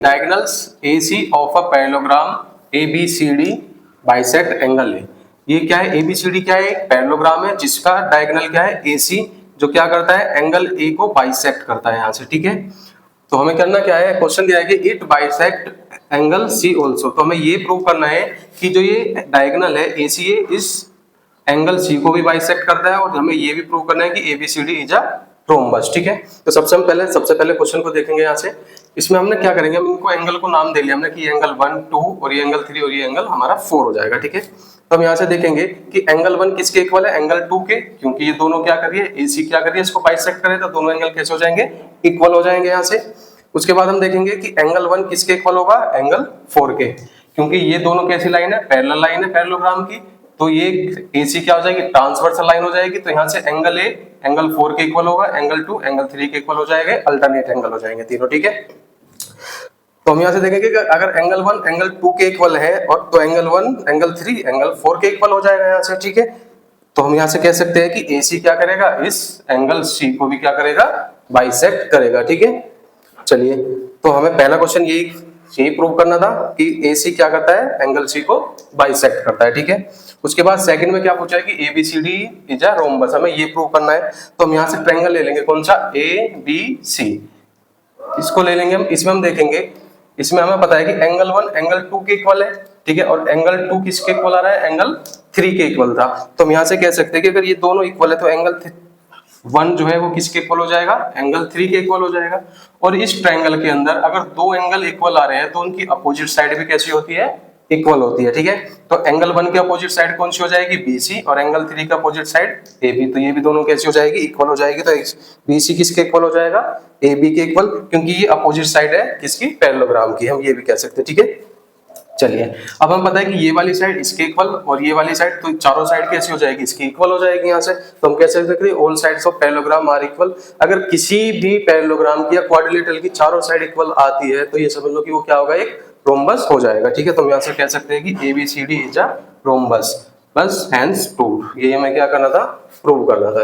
Diagonals AC of a parallelogram ABCD bisect angle है। ये क्या है? ABCD क्या है? पैरेललोग्राम है जिसका डायगोनल क्या है? AC, जो क्या करता है? एंगल A को बाइसेक्ट करता है यहाँ से। ठीक है, तो हमें करना क्या है? क्वेश्चन दिया है कि it bisect angle C also. तो हमें ये प्रूव करना है कि जो ये डायगोनल है ACA इस एंगल C को भी बाइसेक्ट करता है, और हमें ये भी प्रूव करना है कि ABCD इज अ रोम्बस। ठीक है, तो सबसे पहले क्वेश्चन को देखेंगे यहाँ से। इसमें हमने क्या करेंगे, हम इनको एंगल को नाम दे लिया हमने कि ये एंगल 1 2 और ये एंगल 3 और ये एंगल हमारा 4 हो जाएगा। ठीक है, तो हम यहाँ से देखेंगे कि एंगल 1 किसके इक्वल है? एंगल 2 के, क्योंकि ये दोनों क्या करिए AC क्या करिए इसको बाइसेक्ट करे, तो दोनों एंगल कैसे हो जाएंगे? इक्वल हो जाएंगे यहाँ से। उसके बाद हम देखेंगे कि एंगल 1 किसके इक्वल होगा? एंगल 4 के, क्योंकि ये दोनों कैसी लाइन है? पैरेलल लाइन है पैरेललोग्राम की, तो ये AC क्या हो जाएगी? ट्रांसवर्सल लाइन हो जाएगी। तो यहाँ से एंगल A एंगल 4 के इक्वल होगा, एंगल 2 एंगल 3 के इक्वल हो जाएगा, अल्टरनेट एंगल हो जाएंगे तीनों। ठीक है, तो हम यहाँ से देखेंगे कि अगर एंगल 1 एंगल 2 के इक्वल है और तो एंगल 1 एंगल 3 एंगल 4 के इक्वल हो जाएगा यहाँ से। ठीक है, तो हम यहाँ से कह सकते हैं कि AC क्या करेगा? इस एंगल C को भी क्या करेगा? बाइसेक्ट करेगा। ठीक है, चलिए, तो हमें पहला क्वेश्चन यही प्रूव करना था कि AC क्या करता है? एंगल C को बाइसेक्ट करता है। ठीक है, उसके बाद सेकंड में क्या पूछा है कि ABCD इज अ रोम्बस, हमें ये प्रूव करना है। तो हम यहाँ से ट्रायंगल ले लेंगे, कौन सा? ABC, इसको ले लेंगे हम। इसमें हम देखेंगे, इसमें हमें पता है कि एंगल 1 एंगल 2 के इक्वल है। ठीक है, और एंगल 2 किसके इक्वल आ रहा है? एंगल 3 के इक्वल था। तो हम यहाँ से कह सकते हैं कि अगर ये दोनों इक्वल है तो एंगल 1 जो है वो किसके इक्वल हो जाएगा? एंगल 3 के इक्वल हो जाएगा। और इस ट्रायंगल के अंदर अगर दो एंगल इक्वल आ रहे हैं तो उनकी अपोजिट साइड भी कैसी होती है? इक्वल होती है। ठीक है, तो एंगल 1 की अपोजिट साइड कौन सी हो जाएगी? BC, और एंगल 3 का अपोजिट साइड AB, तो ये भी दोनों कैसी हो जाएगी? इक्वल हो जाएगी। तो BC किसके इक्वल हो जाएगा? AB के इक्वल, क्योंकि ये अपोजिट साइड है किसकी? पैरेललोग्राम की, हम ये भी कह सकते हैं। ठीक है, चलिए, अब हम पता है कि ये वाली साइड इसके इक्वल और ये वाली साइड, तो चारों साइड कैसी हो जाएगी? इसकी इक्वल हो जाएगी यहाँ से। तो हम कैसे सकते हैं? All sides of parallelogram are equal. अगर किसी भी पैरेललोग्राम की या क्वाड्रिलेटरल की चारों साइड इक्वल आती है तो ये समझ लो कि वो क्या होगा? एक रोम्बस हो जाएगा। ठीक है, तो हम यहाँ से कह सकते हैं कि ABCD इज अ रोम्बस, बस हैंस प्रूव। ये हमें क्या करना था? प्रूव करना था।